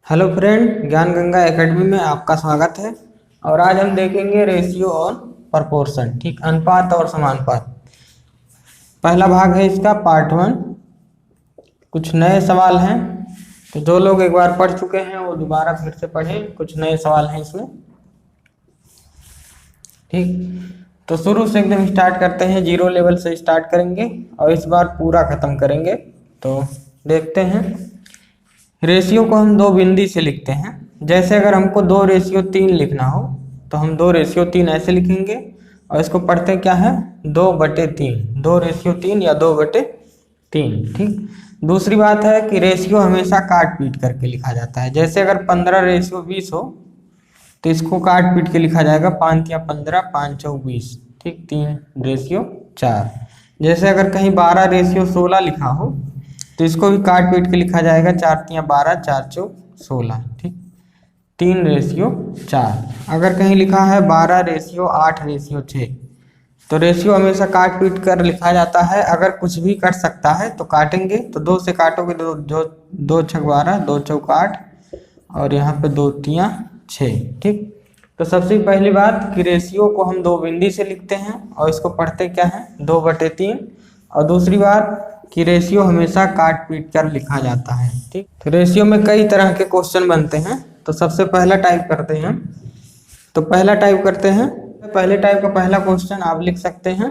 Hello friend, ज्ञान Ganga academy में आपका स्वागत है। और आज हम देखेंगे रेशियो और प्रपोर्शन, ठीक, अनुपात और समानुपात। पहला भाग है इसका, पार्ट 1। कुछ नए सवाल हैं, तो जो लोग एक बार पढ़ चुके हैं वो दोबारा फिर से पढ़ें। कुछ नए सवाल हैं इसमें, ठीक। तो शुरू से एकदम स्टार्ट करते हैं, जीरो लेवल से स्टार्ट करेंगे और इस बार पूरा खत्म करेंगे। तो देखते हैं। रेशियो को हम दो बिंदी से लिखते हैं। जैसे अगर हमको 2:3 लिखना हो तो हम 2:3 ऐसे लिखेंगे और इसको पढ़ते क्या है, 2/3, 2:3 या 2/3, ठीक। दूसरी बात है कि रेशियो हमेशा काट पीट करके लिखा जाता है। जैसे अगर 15:20 हो तो इसको काट पीट के लिखा जाएगा 5 या 15, 5 चौक 20, ठीक, 3:4। जैसे अगर कहीं 12:16 लिखा हो तो इसको भी काट पीट के लिखा जाएगा 4 या 12, 4 चौक 16, ठीक, 3:4। अगर कहीं लिखा है 12:8:6 तो रेशियो हमेशा काट पीट कर लिखा जाता है। अगर कुछ भी कट सकता है तो काटेंगे, तो 2 से काटोगे तो 2 छक 12, 2 चौक 8 और यहाँ पे 2 तियाँ 6, ठीक। तो सबसे पहली बात कि रेशियो को हम दो बिंदी से लिखते हैं और इसको पढ़ते क्या है, 2/3। और दूसरी बात कि रेशियो हमेशा काट पीट कर लिखा जाता है, ठीक। तो रेशियो में कई तरह के क्वेश्चन बनते हैं। तो सबसे पहला टाइप करते हैं, तो पहला टाइप करते हैं। पहले टाइप का पहला क्वेश्चन आप लिख सकते हैं।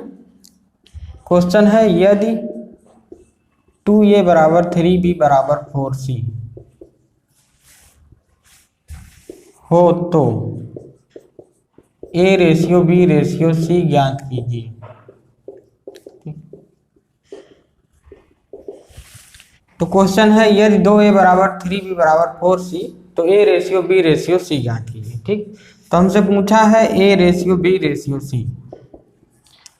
क्वेश्चन है, यदि 2a = 3b = 4c हो तो a:b:c ज्ञात कीजिए। तो क्वेश्चन है, यदि 2a = 3b = 4c तो a:b:c ज्ञात कीजिए, ठीक। तो हमसे पूछा है a:b:c।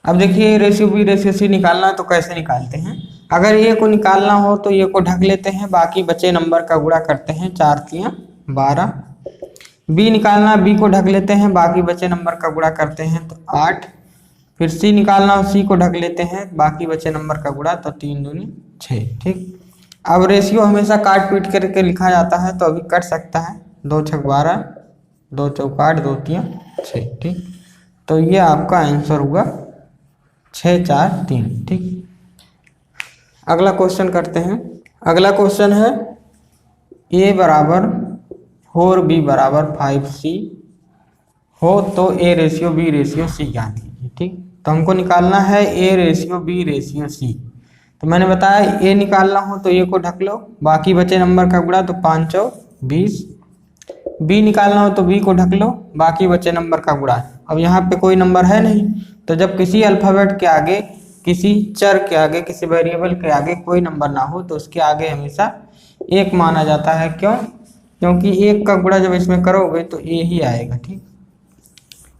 अब देखिए a:b:c निकालना है तो कैसे निकालते हैं। अगर a को निकालना हो तो a को ढक लेते हैं, बाकी बचे नंबर का गुणा करते हैं, 4 तियाँ 12। b निकालना, b को ढक लेते हैं, बाकी बचे नंबर का गुणा करते हैं तो 8। फिर c निकालना, c को ढक लेते हैं, बाकी बचे नंबर का गुणा तो 3 दूनी 6, ठीक। अब रेशियो हमेशा काट पीट करके लिखा जाता है, तो अभी कट सकता है, 2 छक 12, 2 चौक 8, 2 तियाँ 6, ठीक। तो ये आपका आंसर होगा 6, 4, 3, ठीक। अगला क्वेश्चन करते हैं। अगला क्वेश्चन है, a = 4b = 5c हो तो a:b:c ज्ञात कीजिए, ठीक। तो हमको निकालना है a:b:c। तो मैंने बताया a निकालना हो तो a को ढक लो, बाकी बचे नंबर का गुणा तो 5 चौक 20। b निकालना हो तो b को ढक लो, बाकी बचे नंबर का गुणा। अब यहाँ पे कोई नंबर है नहीं, तो जब किसी अल्फ़ाबेट के आगे, किसी चर के आगे, किसी वेरिएबल के आगे कोई नंबर ना हो तो उसके आगे हमेशा 1 माना जाता है। क्यों? क्योंकि 1 का गुणा जब इसमें करोगे तो a ही आएगा, ठीक।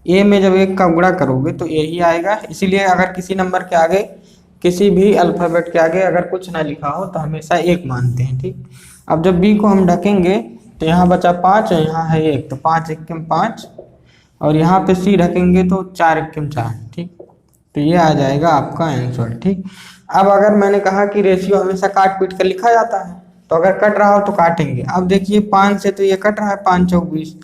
a में जब 1 का गुणा करोगे तो a ही आएगा। इसीलिए अगर किसी नंबर के आगे, किसी भी अल्फ़ाबेट के आगे अगर कुछ ना लिखा हो तो हमेशा 1 मानते हैं, ठीक। अब जब b को हम ढकेंगे तो यहाँ बचा 5 और यहाँ है 1, तो 5 एकम 5 और यहाँ पे c ढकेंगे तो 4 एकम 4, ठीक। तो ये आ जाएगा आपका आंसर, ठीक। अब अगर मैंने कहा कि रेशियो हमेशा काट पीट कर लिखा जाता है, तो अगर कट रहा हो तो काटेंगे। अब देखिए 5 से तो ये कट रहा है, 5 चौक 20,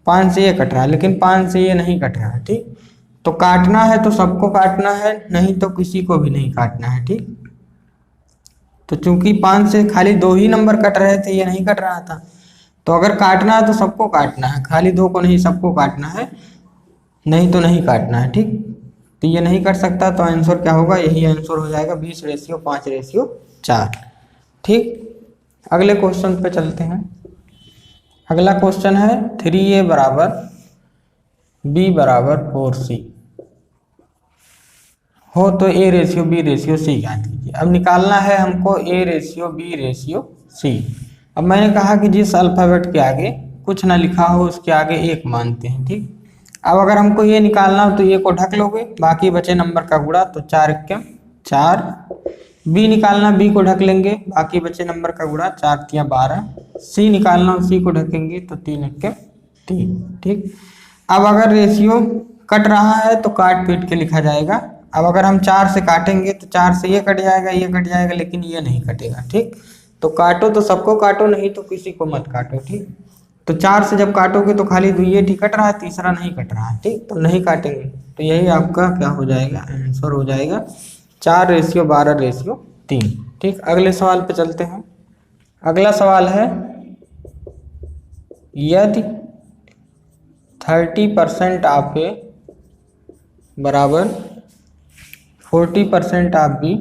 5 से ये कट रहा है, लेकिन 5 से ये नहीं कट रहा है, ठीक। तो काटना है तो सबको काटना है, नहीं तो किसी को भी नहीं काटना है, ठीक। तो चूंकि 5 से खाली 2 ही नंबर कट रहे थे, ये नहीं कट रहा था, तो अगर काटना है तो सबको काटना है, खाली 2 को नहीं, सबको काटना है, नहीं तो नहीं काटना है, ठीक। तो ये नहीं कट सकता, तो आंसर क्या होगा, यही आंसर हो जाएगा 20:5:4, ठीक। अगले क्वेश्चन पे चलते हैं। अगला क्वेश्चन है, 3a = b = 4c हो तो a:b:c ज्ञात कीजिए। अब निकालना है हमको a:b:c। अब मैंने कहा कि जिस अल्फ़ाबेट के आगे कुछ ना लिखा हो उसके आगे 1 मानते हैं, ठीक। अब अगर हमको ये निकालना हो तो ये को ढक लोगे, बाकी बचे नंबर का गुणा तो 4 एकम 4। b निकालना, b को ढक लेंगे, बाकी बचे नंबर का गुणा 4 तियाँ 12। c निकालना, c को ढकेंगे तो 3 एकम 3, ठीक। अब अगर रेशियो कट रहा है तो काट पीट के लिखा जाएगा। अब अगर हम 4 से काटेंगे तो 4 से ये कट जाएगा, ये कट जाएगा, लेकिन ये नहीं कटेगा, ठीक। तो काटो तो सबको काटो, नहीं तो किसी को मत काटो। ठीक, तो 4 से जब काटोगे तो खाली दुइये ठीक कट रहा है, तीसरा नहीं कट रहा है। ठीक, तो नहीं काटेंगे, तो यही आपका क्या हो जाएगा, आंसर हो जाएगा 4:12:3। ठीक, अगले सवाल पे चलते हैं। अगला सवाल है, यदि 30% ऑफ ए बराबर 40% ऑफ बी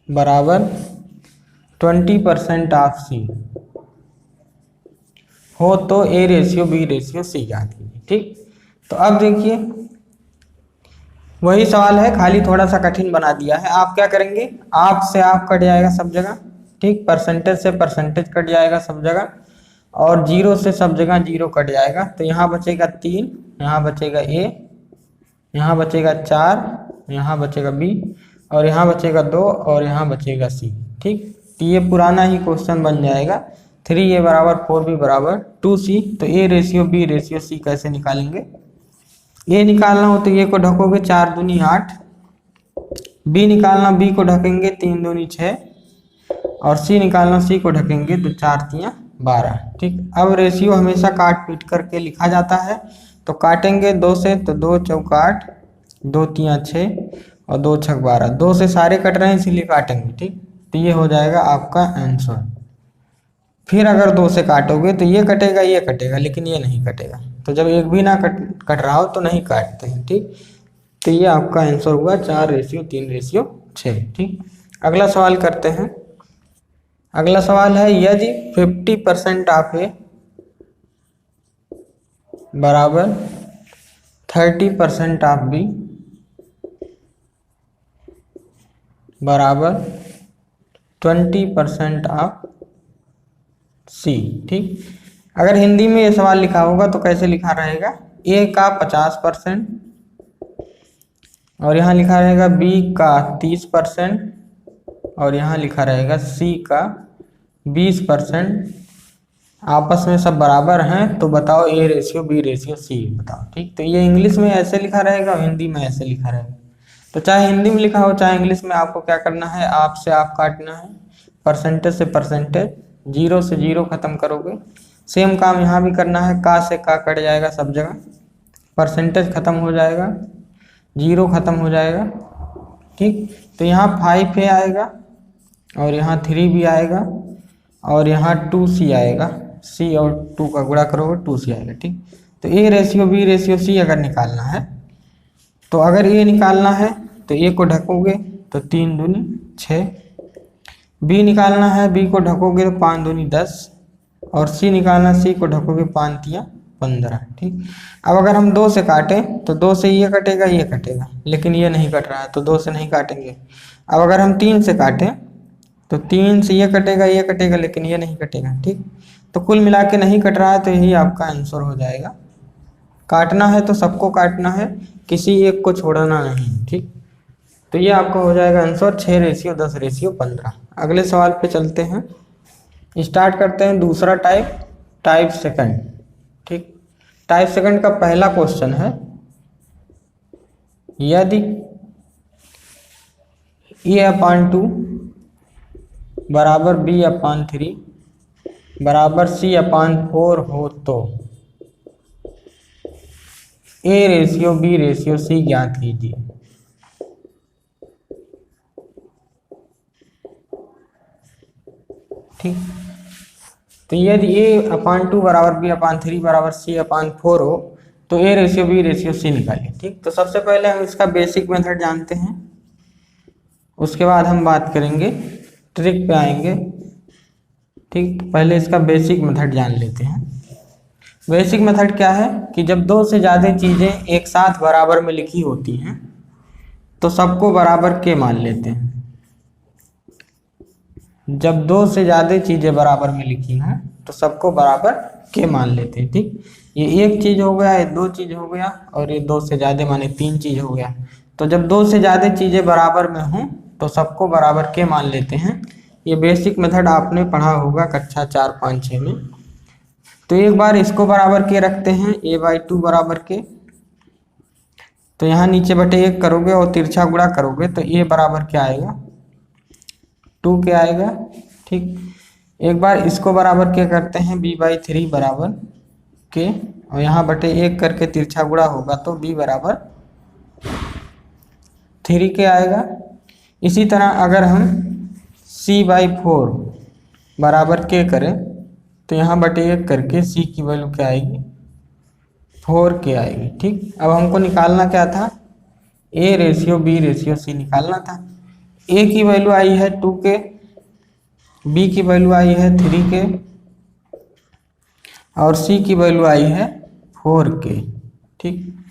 बराबर 20% ऑफ सी हो तो A:B:C ज्ञात कीजिए। ठीक, तो अब देखिए वही सवाल है, खाली थोड़ा सा कठिन बना दिया है। आप क्या करेंगे, आप से आप कट जाएगा सब जगह। ठीक, परसेंटेज से परसेंटेज कट जाएगा सब जगह, और जीरो से सब जगह जीरो कट जाएगा। तो यहाँ बचेगा 3, यहाँ बचेगा A, यहाँ बचेगा 4, यहाँ बचेगा B, और यहाँ बचेगा 2, और यहाँ बचेगा C। ठीक, तो ये पुराना ही क्वेश्चन बन जाएगा। 3A बराबर 4B बराबर 2C। तो A:B:C कैसे निकालेंगे, ए निकालना हो तो ए को ढकोगे 4 दूनी 8, बी निकालना बी को ढकेंगे 3 दूनी 6, और सी निकालना सी को ढकेंगे तो 4 तियाँ 12। ठीक, अब रेशियो हमेशा काट पीट करके लिखा जाता है। तो काटेंगे 2 से तो 2 चौक 8, 2 तियाँ 6, और 2 छक 12। 2 से सारे कट रहे हैं इसीलिए काटेंगे। ठीक, तो ये हो जाएगा आपका आंसर। फिर अगर 2 से काटोगे तो ये कटेगा, लेकिन ये नहीं कटेगा। तो जब एक भी ना कट रहा हो तो नहीं काटते हैं। ठीक, तो ये आपका आंसर हुआ 4:3:6। ठीक, अगला सवाल करते हैं। अगला सवाल है, यदि 50% ऑफ ए बराबर 30% ऑफ बी बराबर 20% ऑफ सी। ठीक, अगर हिंदी में ये सवाल लिखा होगा तो कैसे लिखा रहेगा, ए का 50% और यहाँ लिखा रहेगा बी का 30%, और यहाँ लिखा रहेगा सी का 20%। आपस में सब बराबर हैं, तो बताओ A:B:C बताओ। ठीक, तो ये इंग्लिश में ऐसे लिखा रहेगा और हिंदी में ऐसे लिखा रहेगा। तो चाहे हिंदी में लिखा हो चाहे इंग्लिश में, आपको क्या करना है, आप से आप काटना है, परसेंटेज से परसेंटेज, जीरो से जीरो खत्म करोगे। सेम काम यहाँ भी करना है, का से का कट जाएगा सब जगह, परसेंटेज खत्म हो जाएगा, जीरो खत्म हो जाएगा। ठीक, तो यहाँ 5A आएगा, और यहाँ 3B आएगा, और यहाँ 2C आएगा। C और 2 का गुणा करोगे 2C आएगा। ठीक, तो A:B:C अगर निकालना है, तो अगर A निकालना है तो A को ढकोगे तो 3 दूनी 6, B निकालना है B को ढकोगे तो 5 दूनी 10, और C निकालना C को ढकोगे 5 तियाँ 15। ठीक, अब अगर हम 2 से काटें तो 2 से ये कटेगा, लेकिन ये नहीं कट रहा है तो 2 से नहीं काटेंगे। अब अगर हम 3 से काटें तो 3 से ये कटेगा, लेकिन ये नहीं कटेगा। ठीक, तो कुल मिला के नहीं कट रहा है, तो यही आपका आंसर हो जाएगा। काटना है तो सबको काटना है, किसी एक को छोड़ना नहीं। ठीक, तो ये आपका हो जाएगा आंसर 6:10:15। अगले सवाल पे चलते हैं, स्टार्ट करते हैं दूसरा टाइप सेकंड। ठीक, टाइप सेकंड का पहला क्वेश्चन है, यदि A/2 बराबर B/3 बराबर C/4 हो तो A:B:C ज्ञात कीजिए। ठीक, तो यदि A/2 बराबर B/3 बराबर C/4 हो तो A:B:C निकालिए। ठीक, तो सबसे पहले हम इसका बेसिक मेथड जानते हैं, उसके बाद हम बात करेंगे, ट्रिक पे आएंगे। ठीक, तो पहले इसका बेसिक मेथड जान लेते हैं। बेसिक मेथड क्या है कि जब 2 से ज़्यादा चीज़ें एक साथ बराबर में लिखी होती हैं तो सबको बराबर के मान लेते हैं। जब 2 से ज़्यादा चीज़ें बराबर में लिखी हैं तो सबको बराबर के मान लेते हैं। ठीक, ये एक चीज़ हो गया, ये 2 चीज़ हो गया, और ये 2 से ज़्यादा माने 3 चीज़ हो गया। तो जब 2 से ज़्यादा चीज़ें बराबर में हों तो सबको बराबर के मान लेते हैं। ये बेसिक मेथड आपने पढ़ा होगा कक्षा 4, 5, 6 में। तो एक बार इसको बराबर के रखते हैं, A/2 बराबर के, तो यहाँ नीचे बटे 1 करोगे और तिरछा गुणा करोगे तो A बराबर क्या आएगा, 2 के आएगा। ठीक, एक बार इसको बराबर क्या करते हैं, b/3 बराबर के, और यहाँ बटे 1 करके तिरछा गुणा होगा तो b बराबर 3 के आएगा। इसी तरह अगर हम c/4 बराबर के करें तो यहाँ बटे 1 करके c की वैल्यू क्या आएगी, 4 के आएगी। ठीक, अब हमको निकालना क्या था, a/b/c निकालना था। a की वैल्यू आई है 2 के, b की वैल्यू आई है 3 के, और c की वैल्यू आई है 4 के। ठीक,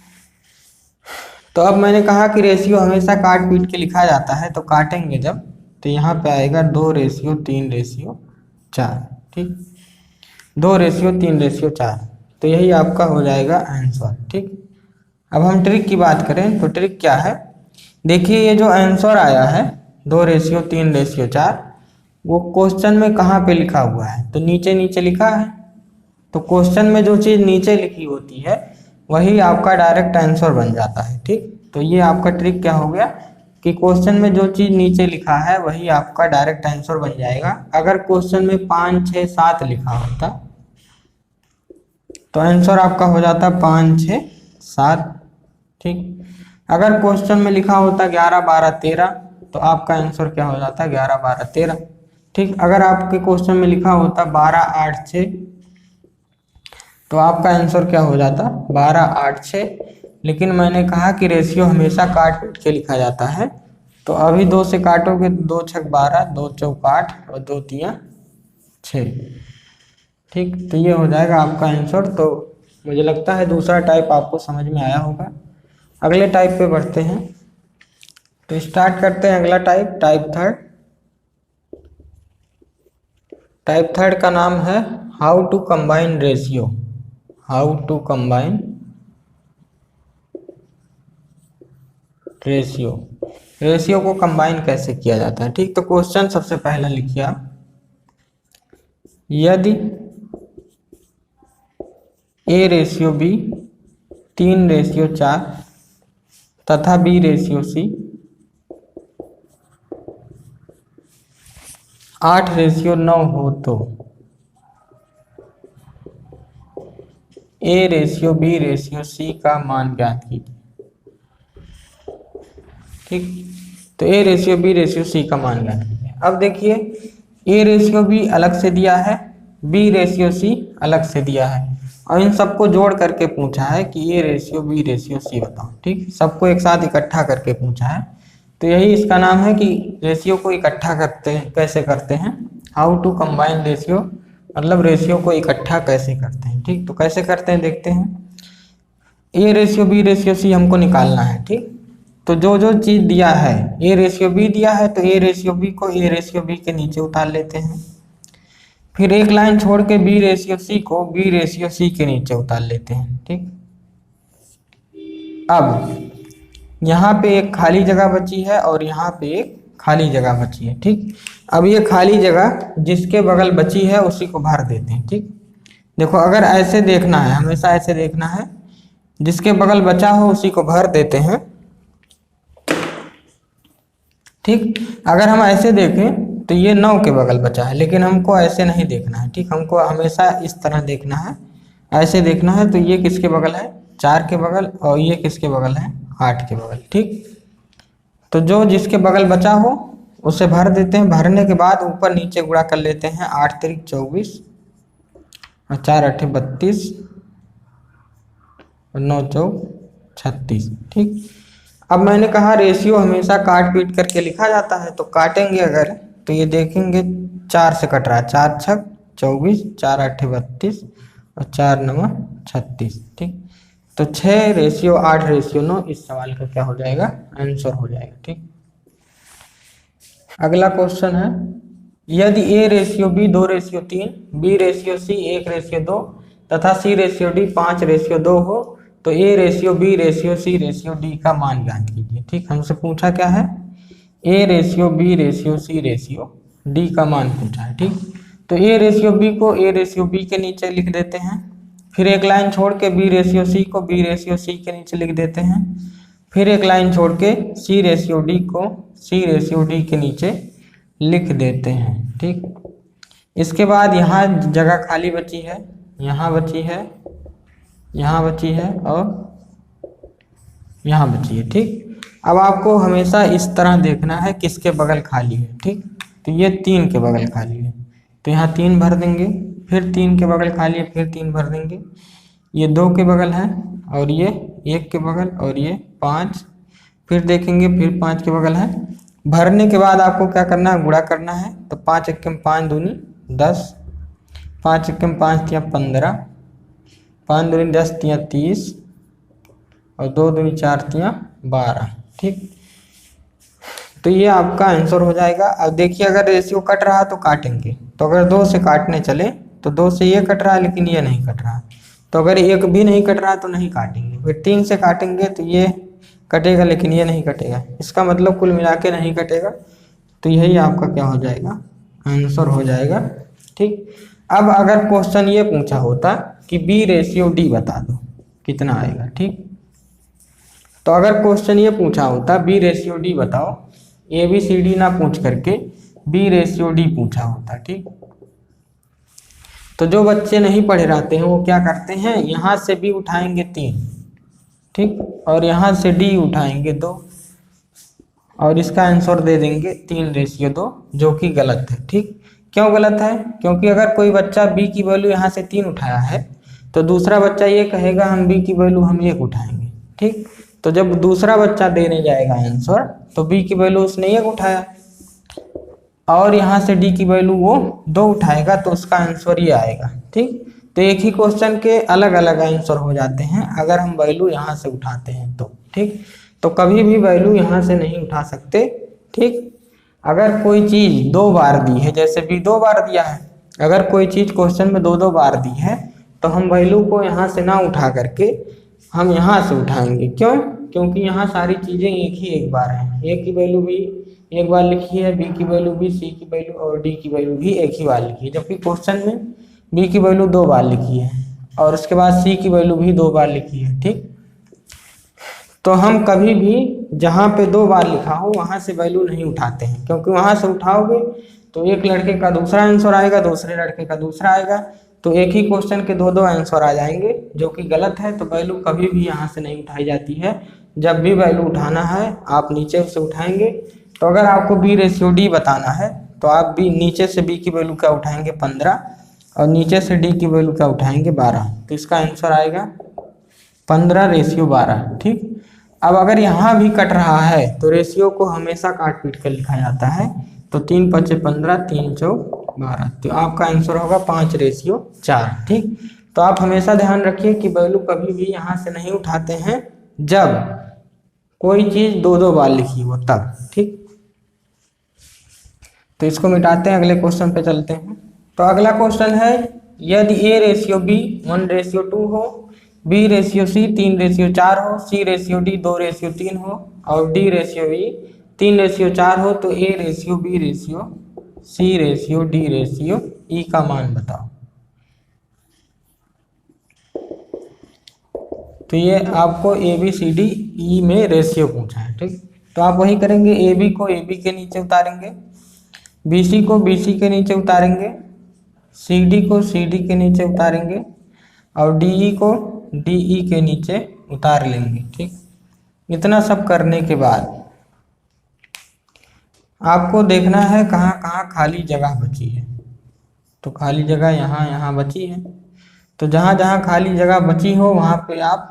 तो अब मैंने कहा कि रेशियो हमेशा काट पीट के लिखा जाता है, तो काटेंगे जब तो यहाँ पे आएगा 2:3:4। ठीक, 2:3:4, तो यही आपका हो जाएगा आंसर। ठीक, अब हम ट्रिक की बात करें तो ट्रिक क्या है, देखिए ये जो आंसर आया है 2:3:4 वो क्वेश्चन में कहाँ पे लिखा हुआ है, तो नीचे नीचे लिखा है। तो क्वेश्चन में जो चीज़ नीचे लिखी होती है वही आपका डायरेक्ट आंसर बन जाता है। ठीक, तो ये आपका ट्रिक क्या हो गया कि क्वेश्चन में जो चीज़ नीचे लिखा है वही आपका डायरेक्ट आंसर बन जाएगा। अगर क्वेश्चन में 5, 6, 7 लिखा होता तो आंसर आपका हो जाता 5, 6, 7। ठीक, अगर क्वेश्चन में लिखा होता 11, 12, 13 तो आपका आंसर क्या हो जाता 11, 12, 13। ठीक, अगर आपके क्वेश्चन में लिखा होता 12, 8, 6 तो आपका आंसर क्या हो जाता 12, 8, 6। लेकिन मैंने कहा कि रेशियो हमेशा काट पीट के लिखा जाता है, तो अभी 2 से काटोगे 2 छक 12, 2 चौक 8 और 2 तियां 6। ठीक, तो ये हो जाएगा आपका आंसर। तो मुझे लगता है दूसरा टाइप आपको समझ में आया होगा। अगले टाइप पे बढ़ते हैं, तो स्टार्ट करते हैं अगला type, type third. Type third का नाम है how to combine ratio. How to combine ratio, ratio को कंबाइन कैसे किया जाता है। ठीक, तो क्वेश्चन सबसे पहला लिखिए आप, यदि a/b 3/4 तथा b/c 8/9 हो तो a/b/c का मान ज्ञात कीजिए। ठीक, तो a/b/c का मान ज्ञात कीजिए। अब देखिए a/b अलग से दिया है, b/c अलग से दिया है, और इन सबको जोड़ करके पूछा है कि a/b/c बताओ। ठीक, सबको एक साथ इकट्ठा करके पूछा है, तो यही इसका नाम है कि रेशियो को इकट्ठा करते हैं। कैसे करते हैं, हाउ टू कंबाइन रेशियो, मतलब रेशियो को इकट्ठा कैसे करते हैं। ठीक, तो कैसे करते हैं देखते हैं। a/b/c हमको निकालना है। ठीक, तो जो जो चीज़ दिया है, a/b दिया है तो a/b को a/b के नीचे उतार लेते हैं। फिर एक लाइन छोड़ के b/c को b/c के नीचे उतार लेते हैं। ठीक, अब यहाँ पे एक खाली जगह बची है और यहाँ पे एक खाली जगह बची है। ठीक, अब ये खाली जगह जिसके बगल बची है उसी को भर देते हैं। ठीक, देखो अगर ऐसे देखना है, हमेशा ऐसे देखना है, जिसके बगल बचा हो उसी को भर देते हैं। ठीक, अगर हम ऐसे देखें तो ये 9 के बगल बचा है, लेकिन हमको ऐसे नहीं देखना है। ठीक, हमको हमेशा इस तरह देखना है, ऐसे देखना है। तो ये किसके बगल है, 4 के बगल, और ये किसके बगल है, 8 के बगल। ठीक, तो जो जिसके बगल बचा हो उसे भर देते हैं। भरने के बाद ऊपर नीचे गुणा कर लेते हैं, 8 त्रिक 24 और 4 8 32 और 9 चौक 36। ठीक, अब मैंने कहा रेशियो हमेशा काट पीट करके लिखा जाता है, तो काटेंगे अगर तो ये देखेंगे 4 से कट रहा है, 4 छक 24, 4 8 32 और 4 9 36। ठीक, तो 6:8:9 इस सवाल का क्या हो जाएगा, आंसर हो जाएगा। ठीक, अगला क्वेश्चन है, यदि a/b 2:3, b/c 1:2 तथा c/d 5:2 हो तो a/b/c/d का मान ज्ञात कीजिए। ठीक, हमसे पूछा क्या है, a/b/c/d का मान पूछा है। ठीक, तो a/b को a/b के नीचे लिख देते हैं। फिर एक लाइन छोड़ के b/c को b/c के नीचे लिख देते हैं। फिर एक लाइन छोड़ के c/d को c/d के नीचे लिख देते हैं। ठीक, इसके बाद यहाँ जगह खाली बची है, यहाँ बची है, यहाँ बची है और यहाँ बची है। ठीक, अब आपको हमेशा इस तरह देखना है किसके बगल खाली है। ठीक, तो ये 3 के बगल खाली है तो यहाँ 3 भर देंगे, फिर 3 के बगल खाली है, फिर 3 भर देंगे। ये 2 के बगल है और ये 1 के बगल और ये 5, फिर देखेंगे फिर 5 के बगल है। भरने के बाद आपको क्या करना है, गुणा करना है। तो 5 एकम 5 दूनी 10, 5 एकम 5 तिया 15, 5 दूनी 10 तिया 30 और 2 दूनी 4 तिया 12। ठीक, तो ये आपका आंसर हो जाएगा। अब देखिए अगर रेशियो कट रहा तो काटेंगे, तो अगर 2 से काटने चले तो 2 से ये कट रहा है लेकिन ये नहीं कट रहा, तो अगर 1 भी नहीं कट रहा तो नहीं काटेंगे। फिर 3 से काटेंगे तो ये कटेगा लेकिन ये नहीं कटेगा, इसका मतलब कुल मिला के नहीं कटेगा। तो यही आपका क्या हो जाएगा, आंसर हो जाएगा। ठीक, अब अगर क्वेश्चन ये पूछा होता कि B रेशियो D बता दो कितना आएगा। ठीक, तो अगर क्वेश्चन ये पूछा होता B रेशियो D बताओ, ABCD ना पूछ करके B रेशियो D पूछा होता। ठीक, तो जो बच्चे नहीं पढ़े रहते हैं वो क्या करते हैं, यहाँ से B उठाएंगे 3, ठीक, और यहाँ से D उठाएंगे 2 और इसका आंसर दे देंगे 3 रेशियो 2, जो कि गलत है। ठीक, क्यों गलत है, क्योंकि अगर कोई बच्चा B की वैल्यू यहाँ से 3 उठाया है तो दूसरा बच्चा ये कहेगा हम B की वैल्यू हम 1 उठाएंगे। ठीक, तो जब दूसरा बच्चा देने जाएगा आंसर तो B की वैल्यू उसने 1 उठाया और यहाँ से D की वैल्यू वो 2 उठाएगा तो उसका आंसर ये आएगा। ठीक, तो एक ही क्वेश्चन के अलग अलग आंसर हो जाते हैं अगर हम वैल्यू यहाँ से उठाते हैं तो। ठीक, तो कभी भी वैल्यू यहाँ से नहीं उठा सकते। ठीक, अगर कोई चीज़ 2 बार दी है, जैसे भी 2 बार दिया है, अगर कोई चीज़ क्वेश्चन में 2 बार दी है तो हम वैल्यू को यहाँ से ना उठा करके हम यहाँ से उठाएंगे। क्यों, क्योंकि यहाँ सारी चीज़ें एक बार हैं। A की वैल्यू भी एक बार लिखी है, B की वैल्यू भी, C की वैल्यू और D की वैल्यू भी एक ही बार लिखी है, जबकि क्वेश्चन में B की वैल्यू 2 बार लिखी है और उसके बाद C की वैल्यू भी 2 बार लिखी है। ठीक, तो हम कभी भी जहाँ पे 2 बार लिखा हो वहाँ से वैल्यू नहीं उठाते हैं, क्योंकि वहाँ से उठाओगे तो एक लड़के का दूसरा आंसर आएगा, दूसरे लड़के का दूसरा आएगा, तो एक ही क्वेश्चन के 2 आंसर आ जाएंगे, जो कि गलत है। तो वैल्यू कभी भी यहाँ से नहीं उठाई जाती है। जब भी वैल्यू उठाना है आप नीचे से उठाएंगे। तो अगर आपको B रेशियो D बताना है तो आप भी नीचे से B की वैल्यू क्या उठाएंगे 15 और नीचे से D की वैल्यू क्या उठाएंगे 12, तो इसका आंसर आएगा 15 रेशियो 12। ठीक, अब अगर यहाँ भी कट रहा है तो रेशियो को हमेशा काट पीट कर लिखा जाता है। तो 3 5 15, 3 4 12, तो आपका आंसर होगा 5 रेशियो 4। ठीक, तो आप हमेशा ध्यान रखिए कि वैल्यू कभी भी यहाँ से नहीं उठाते हैं जब कोई चीज़ 2 बार लिखी हो तब। ठीक, तो इसको मिटाते हैं, अगले क्वेश्चन पे चलते हैं। तो अगला क्वेश्चन है, यदि A रेशियो B 1 रेशियो 2 हो, B रेशियो C 3 रेशियो 4 हो, C रेशियो D 2 रेशियो 3 हो और D रेशियो E 3 रेशियो 4 हो, तो A ratio B ratio C ratio D ratio E का मान बताओ। तो ये आपको ABCD E में रेशियो पूछा है। ठीक, तो आप वही करेंगे, AB को AB के नीचे उतारेंगे, BC को BC के नीचे उतारेंगे, CD को CD के नीचे उतारेंगे और DE को DE के नीचे उतार लेंगे। ठीक, इतना सब करने के बाद आपको देखना है कहाँ कहाँ खाली जगह बची है। तो खाली जगह यहाँ यहाँ बची है, तो जहाँ जहाँ खाली जगह बची हो वहाँ पे आप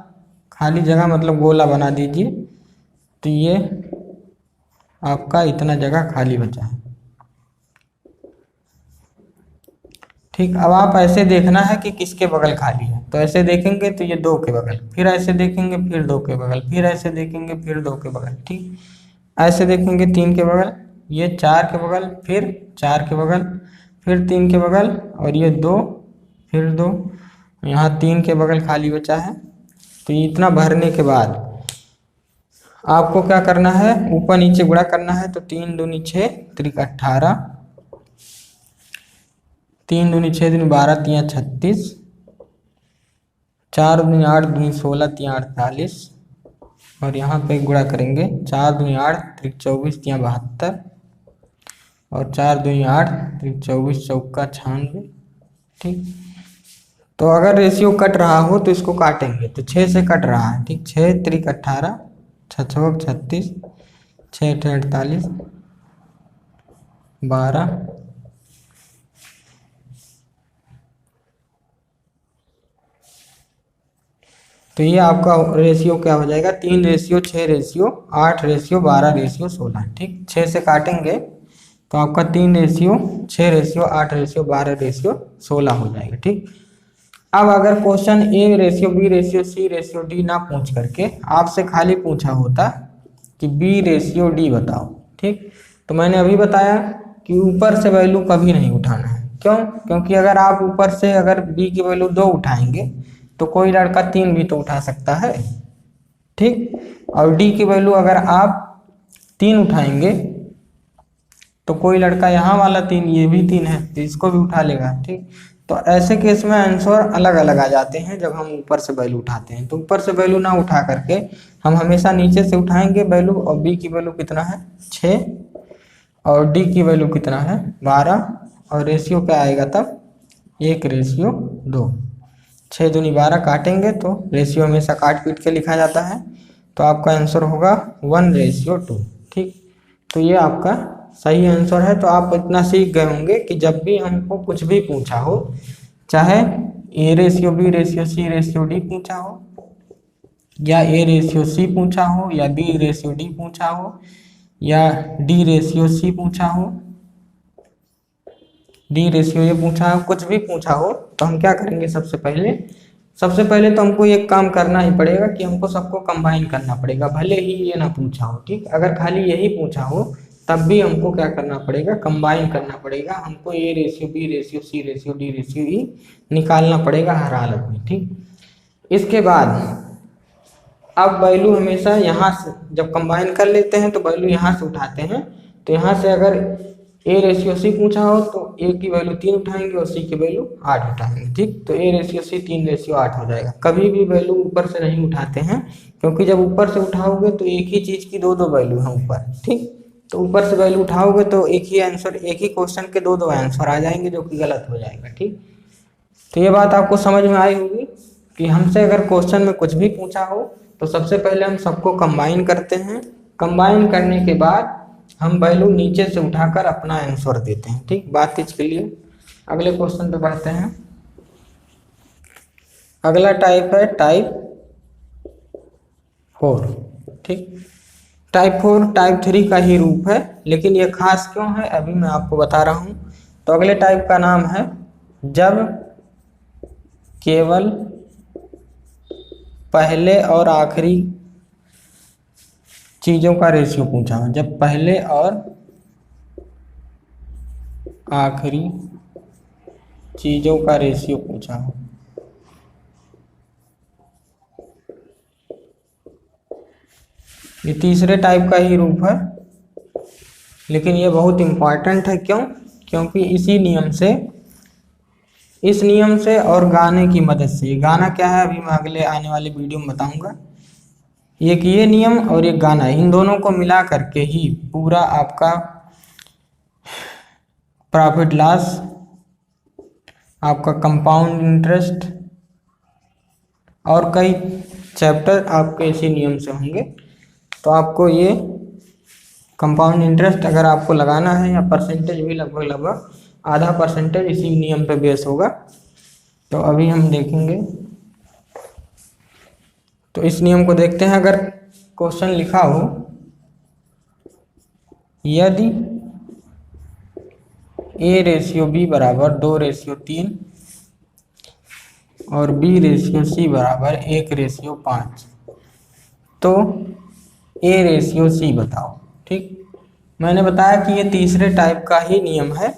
खाली जगह मतलब गोला बना दीजिए। तो ये आपका इतना जगह खाली बचा है। ठीक, अब आप ऐसे देखना है कि किसके बगल खाली है। तो ऐसे देखेंगे तो ये 2 के बगल, फिर ऐसे देखेंगे फिर 2 के बगल, फिर ऐसे देखेंगे फिर 2 के बगल। ठीक, ऐसे देखेंगे 3 के बगल, ये 4 के बगल, फिर 4 के बगल, फिर 3 के बगल और ये 2, फिर 2, यहाँ 3 के बगल खाली बचा है। तो इतना भरने के बाद आपको क्या करना है, ऊपर नीचे गुणा करना है। तो 3 दूनी 6 त्रिक 18, 3 दूनी 6 दूनी 12 तिया 36, 4 दूनी 8 दूनी 16 तिया 48 और यहाँ पे गुणा करेंगे 4 दूनी 8 त्रिक 24 तिया 72 और 4 दूनी 8, 24 चौका 96। ठीक, तो अगर रेशियो कट रहा हो तो इसको काटेंगे, तो 6 से कट रहा है। ठीक, 6 त्रिक 18, 6 चौक 36, 6 अठे 48, 12, तो ये आपका रेशियो क्या हो जाएगा, 3 रेशियो 6 रेशियो 8 रेशियो 12 रेशियो 16। ठीक, 6 से काटेंगे तो आपका 3 रेशियो 6 रेशियो 8 रेशियो 12 रेशियो 16 हो जाएगा। ठीक, अब अगर question A ratio B ratio C ratio D ना पूछ करके आपसे खाली पूछा होता कि बी रेशियो डी बताओ। ठीक, तो मैंने अभी बताया कि ऊपर से वैल्यू कभी नहीं उठाना है। क्यों? क्योंकि अगर आप ऊपर से अगर बी की वैल्यू 2 उठाएंगे तो कोई लड़का 3 भी तो उठा सकता है। ठीक, और डी की वैल्यू अगर आप 3 उठाएंगे तो कोई लड़का यहाँ वाला 3, ये भी 3 है तो इसको भी उठा लेगा। ठीक, तो ऐसे केस में आंसर अलग अलग आ जाते हैं जब हम ऊपर से वैल्यू उठाते हैं। तो ऊपर से वैल्यू ना उठा करके हम हमेशा नीचे से उठाएंगे वैल्यू, और बी की वैल्यू कितना है 6 और डी की वैल्यू कितना है 12, और रेशियो क्या आएगा तब 1 रेशियो 2। 6 दूनी 12 काटेंगे तो रेशियो हमेशा काट पीट के लिखा जाता है, तो आपका आंसर होगा 1 रेशियो 2। ठीक, तो ये आपका सही आंसर है। तो आप इतना सीख गए होंगे कि जब भी हमको कुछ भी पूछा हो, चाहे A ratio B ratio C ratio D पूछा हो, या ए रेशियो सी पूछा हो, या बी रेशियो डी पूछा हो, या डी रेशियो सी पूछा हो, डी रेशियो ये पूछा हो, कुछ भी पूछा हो, तो हम क्या करेंगे सबसे पहले तो हमको एक काम करना ही पड़ेगा कि हमको सबको कंबाइन करना पड़ेगा, भले ही ये ना पूछा हो। ठीक, अगर खाली यही पूछा हो तब भी हमको क्या करना पड़ेगा, कंबाइन करना पड़ेगा। हमको A ratio B ratio C ratio D ratio E निकालना पड़ेगा हर हालत में। ठीक, इसके बाद अब वैल्यू हमेशा यहाँ से जब कंबाइन कर लेते हैं तो वैल्यू यहाँ से उठाते हैं। तो यहाँ से अगर ए रेशियो सी पूछा हो तो ए की वैल्यू 3 उठाएंगे और सी की वैल्यू 8 उठाएंगे। ठीक, तो ए रेशियो सी 3 रेशियो 8 हो जाएगा। कभी भी वैल्यू ऊपर से नहीं उठाते हैं, क्योंकि जब ऊपर से उठाओगे तो एक ही चीज़ की 2 वैल्यू है ऊपर। ठीक, तो ऊपर से वैल्यू उठाओगे तो एक ही आंसर, एक ही क्वेश्चन के 2 आंसर आ जाएंगे, जो कि गलत हो जाएगा। ठीक, तो ये बात आपको समझ में आई होगी कि हमसे अगर क्वेश्चन में कुछ भी पूछा हो तो सबसे पहले हम सबको कंबाइन करते हैं। कंबाइन करने के बाद हम वैल्यू नीचे से उठाकर अपना आंसर देते हैं। ठीक, बात इसके लिए अगले क्वेश्चन पे बढ़ते हैं। अगला टाइप है टाइप 4। ठीक, टाइप 4 टाइप 3 का ही रूप है, लेकिन ये खास क्यों है अभी मैं आपको बता रहा हूँ। तो अगले टाइप का नाम है जब केवल पहले और आखिरी चीज़ों का रेशियो पूछा हो। जब पहले और आखिरी चीज़ों का रेशियो पूछा हो। ये तीसरे टाइप का ही रूप है, लेकिन ये बहुत इम्पॉर्टेंट है। क्यों? क्योंकि इस नियम से और गाने की मदद से, ये गाना क्या है अभी मैं अगले आने वाले वीडियो में बताऊंगा। एक ये नियम और एक गाना, इन दोनों को मिला करके ही पूरा आपका प्रॉफिट लॉस, आपका कंपाउंड इंटरेस्ट और कई चैप्टर आपके इसी नियम से होंगे। तो आपको ये कंपाउंड इंटरेस्ट अगर आपको लगाना है, या परसेंटेज भी लगभग आधा परसेंटेज इसी नियम पे बेस होगा। तो अभी हम देखेंगे, तो इस नियम को देखते हैं। अगर क्वेश्चन लिखा हो यदि ए रेशियो बी बराबर 2 रेशियो 3 और बी रेशियो सी बराबर 1 रेशियो 5, तो ए रेशियो सी बताओ। ठीक, मैंने बताया कि ये तीसरे टाइप का ही नियम है।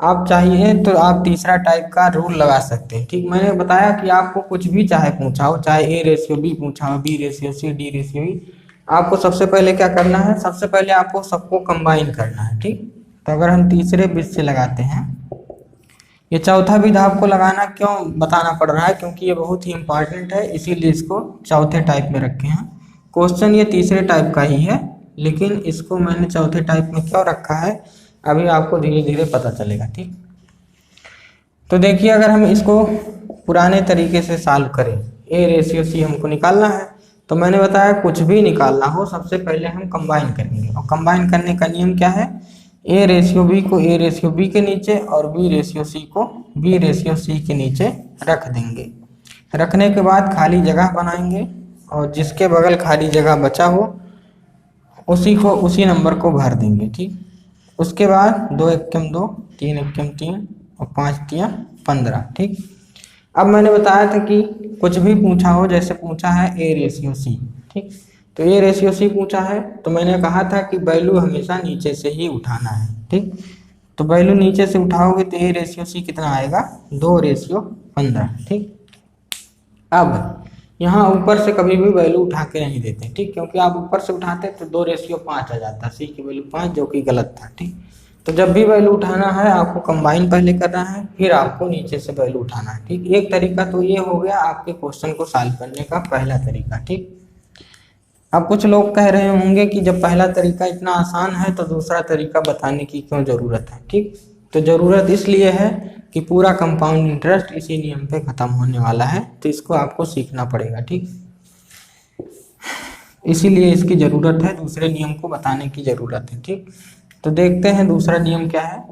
आप चाहिए तो आप तीसरा टाइप का रूल लगा सकते हैं। ठीक, मैंने बताया कि आपको कुछ भी चाहे पूछा हो, चाहे ए रेशियो बी पूछा हो, B ratio C, D ratio E, आपको सबसे पहले क्या करना है, सबसे पहले आपको सबको कंबाइन करना है। ठीक, तो अगर हम तीसरे विधि से लगाते हैं, ये चौथा विधि आपको लगाना क्यों बताना पड़ रहा है, क्योंकि ये बहुत ही इंपॉर्टेंट है, इसीलिए इसको चौथे टाइप में रखे हैं। क्वेश्चन ये तीसरे टाइप का ही है, लेकिन इसको मैंने चौथे टाइप में क्यों रखा है, अभी आपको धीरे धीरे पता चलेगा। ठीक, तो देखिए अगर हम इसको पुराने तरीके से सॉल्व करें, ए रेशियो सी हमको निकालना है, तो मैंने बताया कुछ भी निकालना हो सबसे पहले हम कंबाइन करेंगे, और कंबाइन करने का नियम क्या है, ए रेशियो बी को ए रेशियो बी के नीचे और बी रेशियो सी को बी रेशियो सी के नीचे रख देंगे। रखने के बाद खाली जगह बनाएंगे और जिसके बगल खाली जगह बचा हो उसी नंबर को भर देंगे। ठीक, उसके बाद 2 एकम 2, 3 एकम 3 और 5 तिया 15। ठीक, अब मैंने बताया था कि कुछ भी पूछा हो, जैसे पूछा है ए रेशियो सी। ठीक, तो ए रेशियो सी पूछा है तो मैंने कहा था कि वैल्यू हमेशा नीचे से ही उठाना है। ठीक, तो वैल्यू नीचे से उठाओगे तो ए रेशियो सी कितना आएगा, 2:15। ठीक, अब यहाँ ऊपर से कभी भी वैल्यू उठा के नहीं देते। ठीक, क्योंकि आप ऊपर से उठाते तो 2:5 आ जाता, सी की वैल्यू 5, जो कि गलत था। ठीक, तो जब भी वैल्यू उठाना है आपको कंबाइन पहले करना है, फिर आपको नीचे से वैल्यू उठाना है। ठीक, एक तरीका तो ये हो गया आपके क्वेश्चन को सॉल्व करने का पहला तरीका। ठीक, अब कुछ लोग कह रहे होंगे कि जब पहला तरीका इतना आसान है तो दूसरा तरीका बताने की क्यों ज़रूरत है। ठीक, तो ज़रूरत इसलिए है कि पूरा कंपाउंड इंटरेस्ट इसी नियम पे ख़त्म होने वाला है, तो इसको आपको सीखना पड़ेगा। ठीक, इसीलिए इसकी ज़रूरत है, दूसरे नियम को बताने की ज़रूरत है। ठीक, तो देखते हैं दूसरा नियम क्या है।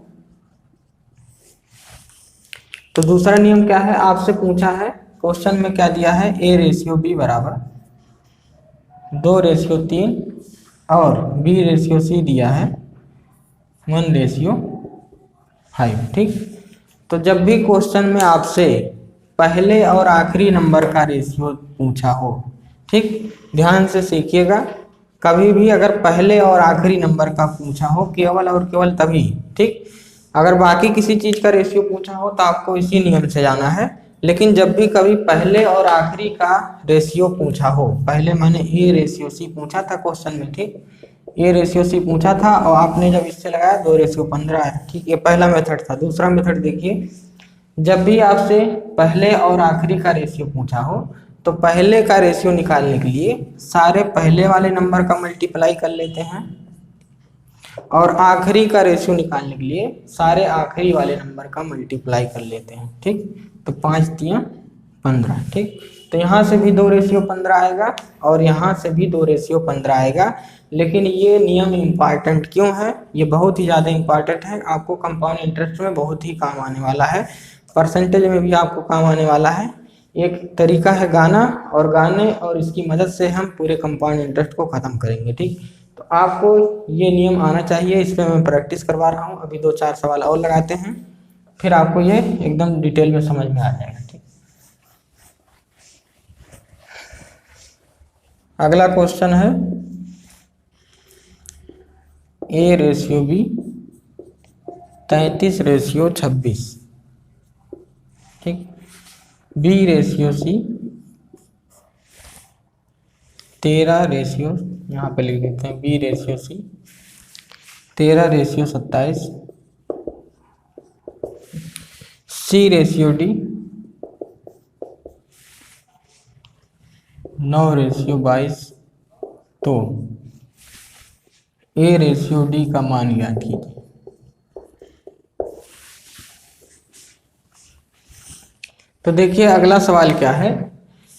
तो दूसरा नियम क्या है, आपसे पूछा है क्वेश्चन में क्या दिया है, ए रेशियो बी बराबर 2:3 और बी रेशियो सी दिया है 1:5। ठीक, तो जब भी क्वेश्चन में आपसे पहले और आखिरी नंबर का रेशियो पूछा हो, ठीक, ध्यान से सीखिएगा, कभी भी अगर पहले और आखिरी नंबर का पूछा हो केवल और केवल तभी। ठीक, अगर बाकी किसी चीज़ का रेशियो पूछा हो तो आपको इसी नियम से जाना है, लेकिन जब भी कभी पहले और आखिरी का रेशियो पूछा हो, पहले मैंने ए रेशियो सी पूछा था क्वेश्चन में। ठीक, ए रेशियो सी पूछा था और आपने जब इससे लगाया 2:15 है। ठीक, ये पहला मेथड था। दूसरा मेथड देखिए, जब भी आपसे पहले और आखिरी का रेशियो पूछा हो तो पहले का रेशियो निकालने के लिए सारे पहले वाले नंबर का मल्टीप्लाई कर लेते हैं और आखिरी का रेशियो निकालने के लिए सारे आखिरी वाले नंबर का मल्टीप्लाई कर लेते हैं। ठीक, तो 5 तिया 15। ठीक, तो यहाँ से भी 2:15 आएगा और यहाँ से भी 2:15 आएगा। लेकिन ये नियम इम्पॉर्टेंट क्यों है, ये बहुत ही ज़्यादा इम्पॉर्टेंट है, आपको कंपाउंड इंटरेस्ट में बहुत ही काम आने वाला है, परसेंटेज में भी आपको काम आने वाला है। एक तरीका है गाना, और गाने और इसकी मदद से हम पूरे कंपाउंड इंटरेस्ट को ख़त्म करेंगे। ठीक, तो आपको ये नियम आना चाहिए, इस पर मैं प्रैक्टिस करवा रहा हूँ। अभी 2-4 सवाल और लगाते हैं, फिर आपको ये एकदम डिटेल में समझ में आ जाएगा। ठीक, अगला क्वेश्चन है ए रेशियो बी 33:26। ठीक, बी रेशियो सी 13, यहाँ पे लिख देते हैं B ratio C 13:27, C ratio D 9:22। तो ए रेशियो डी का मान ज्ञात कीजिए। तो देखिए अगला सवाल क्या है,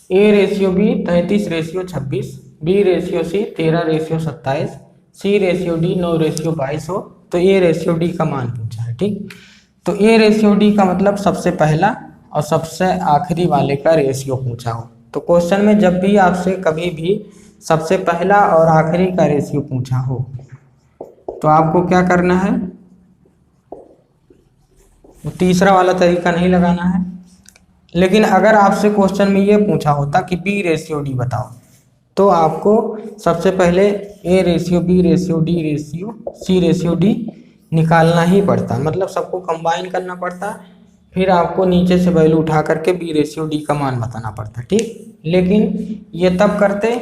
A ratio B 33:26, B ratio C 13:27, C ratio D 9:22 हो, तो ए रेशियो डी का मान पूछा है। ठीक, तो ए रेशियो डी का मतलब सबसे पहला और सबसे आखिरी वाले का रेशियो पूछा हो। तो क्वेश्चन में जब भी आपसे कभी भी सबसे पहला और आखिरी का रेशियो पूछा हो तो आपको क्या करना है, तीसरा वाला तरीका नहीं लगाना है। लेकिन अगर आपसे क्वेश्चन में ये पूछा होता कि बी रेशियो डी बताओ, तो आपको सबसे पहले A ratio B ratio D ratio C ratio D निकालना ही पड़ता, मतलब सबको कंबाइन करना पड़ता, फिर आपको नीचे से वैल्यू उठा करके बी रेशियो डी का मान बताना पड़ता। ठीक, लेकिन ये तब करते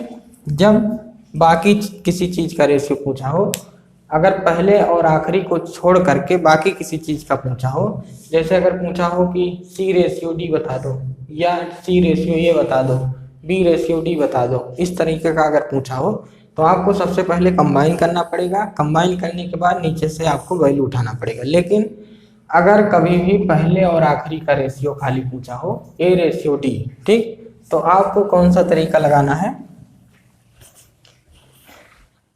जब बाकी किसी चीज़ का रेशियो पूछा हो। अगर पहले और आखिरी को छोड़ करके बाकी किसी चीज़ का पूछा हो, जैसे अगर पूछा हो कि सी रेशियो डी बता दो या सी रेशियो ये बता दो, बी रेशियो डी बता दो, इस तरीके का अगर पूछा हो तो आपको सबसे पहले कंबाइन करना पड़ेगा, कंबाइन करने के बाद नीचे से आपको वैल्यू उठाना पड़ेगा। लेकिन अगर कभी भी पहले और आखिरी का रेशियो खाली पूछा हो A रेशियो D, ठीक, तो आपको कौन सा तरीका लगाना है,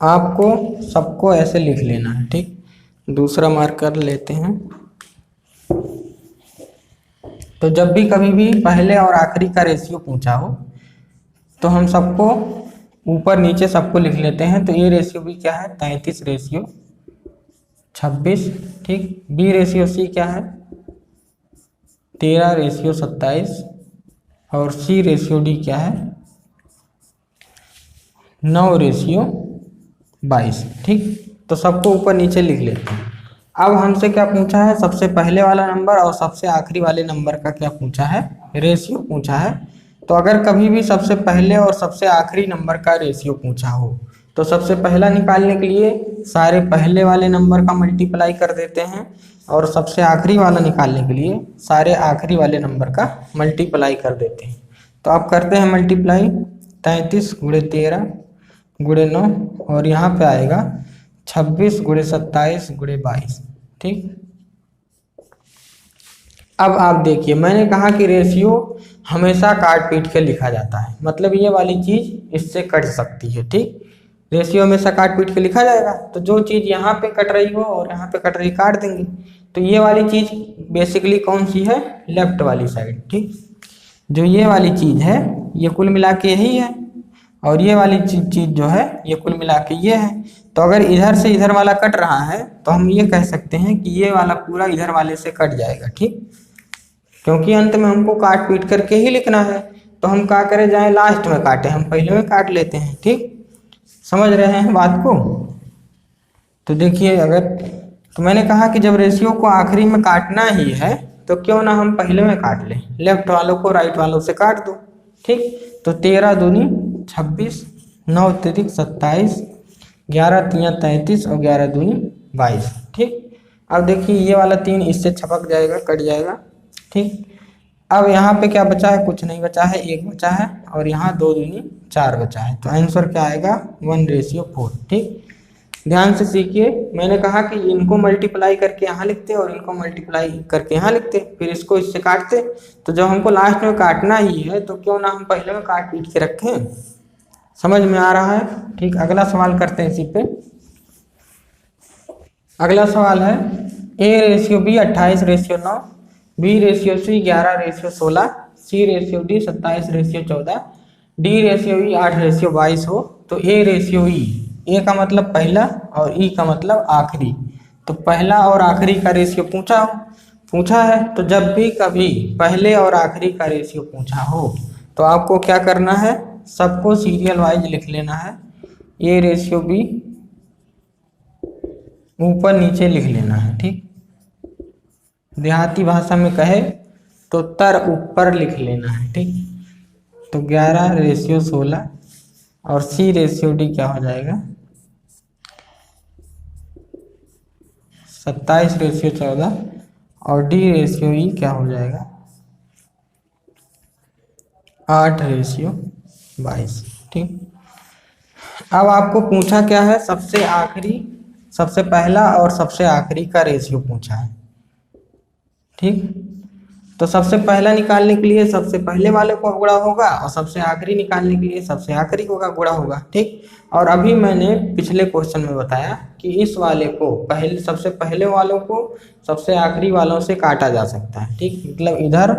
आपको सबको ऐसे लिख लेना है, ठीक। दूसरा मार्कर लेते हैं। तो जब भी कभी भी पहले और आखिरी का रेशियो पूछा हो तो हम सबको ऊपर नीचे सबको लिख लेते हैं। तो A रेशियो B क्या है, 33 रेशियो 26, ठीक। B रेशियो C क्या है, 13 रेशियो 27, और C रेशियो D क्या है, 9 रेशियो 22, ठीक। तो सबको ऊपर नीचे लिख लेते हैं। अब हमसे क्या पूछा है, सबसे पहले वाला नंबर और सबसे आखिरी वाले नंबर का क्या पूछा है, रेशियो पूछा है। तो अगर कभी भी सबसे पहले और सबसे आखिरी नंबर का रेशियो पूछा हो तो सबसे पहला निकालने के लिए सारे पहले वाले नंबर का मल्टीप्लाई कर देते हैं, और सबसे आखिरी वाला निकालने के लिए सारे आखिरी वाले नंबर का मल्टीप्लाई कर देते हैं। तो आप करते हैं मल्टीप्लाई, 33 गुणे 13 गुणे 9, और यहाँ पे आएगा 26 गुणे 27 गुणे 22, ठीक। अब आप देखिए, मैंने कहा कि रेशियो हमेशा काट पीट के लिखा जाता है, मतलब ये वाली चीज इससे कट सकती है, ठीक। रेशियो हमेशा काट पीट के लिखा जाएगा, तो जो चीज यहाँ पे कट रही हो और यहाँ पे कट रही काट देंगे। तो ये वाली चीज बेसिकली कौन सी है, लेफ्ट वाली साइड, ठीक। जो ये वाली चीज है ये कुल मिला के यही है, और ये वाली चीज जो है ये कुल मिला के ये है। तो अगर इधर से इधर वाला कट रहा है तो हम ये कह सकते हैं कि ये वाला पूरा इधर वाले से कट जाएगा, ठीक। क्योंकि अंत में हमको काट पीट करके ही लिखना है, तो हम क्या करें, जाए लास्ट में काटे, हम पहले में काट लेते हैं, ठीक। समझ रहे हैं बात को। तो देखिए, अगर तो मैंने कहा कि जब रेशियो को आखिरी में काटना ही है तो क्यों ना हम पहले में काट लें, लेफ्ट वालों को राइट वालों से काट दो, ठीक। तो 13 दूनी 26, 9 तिरिक 27, 11 तिया 33 और 11 दूनी 22, ठीक। अब देखिए ये वाला 3 इससे छपक जाएगा, कट जाएगा, ठीक। अब यहाँ पे क्या बचा है, कुछ नहीं बचा है, 1 बचा है, और यहाँ 2 दूनी 4 बचा है। तो आंसर क्या आएगा, 1 रेशियो 4, ठीक। ध्यान से सीखिए, मैंने कहा कि इनको मल्टीप्लाई करके यहाँ लिखते और इनको मल्टीप्लाई करके यहाँ लिखते, फिर इसको इससे काटते। तो जब हमको लास्ट में काटना ही है तो क्यों ना हम पहले में काट पीट के रखें। समझ में आ रहा है, ठीक। अगला सवाल करते हैं इसी पे। अगला सवाल है A ratio B 28 ratio 9, B ratio C 11 ratio 16, C ratio D 27 ratio 14, D ratio E 8 ratio 22 हो तो A रेशियो E, A का मतलब पहला और E का मतलब आखिरी। तो पहला और आखिरी का रेशियो पूछा है। तो जब भी कभी पहले और आखिरी का रेशियो पूछा हो तो आपको क्या करना है, सबको सीरियल वाइज लिख लेना है। A रेशियो B ऊपर नीचे लिख लेना है, ठीक। देहाती भाषा में कहे तो तर ऊपर लिख लेना है, ठीक। तो 11 रेशियो 16 और C रेशियो D क्या हो जाएगा, 27 रेशियो 14 और D रेशियो E क्या हो जाएगा, 8 रेशियो 22, ठीक। अब आपको पूछा क्या है, सबसे पहला और सबसे आखिरी का रेशियो पूछा है, ठीक। तो सबसे पहला निकालने के लिए सबसे पहले वाले को गुणा होगा और सबसे आखिरी निकालने के लिए सबसे आखिरी को गुणा होगा, ठीक। और अभी मैंने पिछले क्वेश्चन में बताया कि इस वाले को सबसे पहले वालों को सबसे आखिरी वालों से काटा जा सकता है, ठीक। मतलब इधर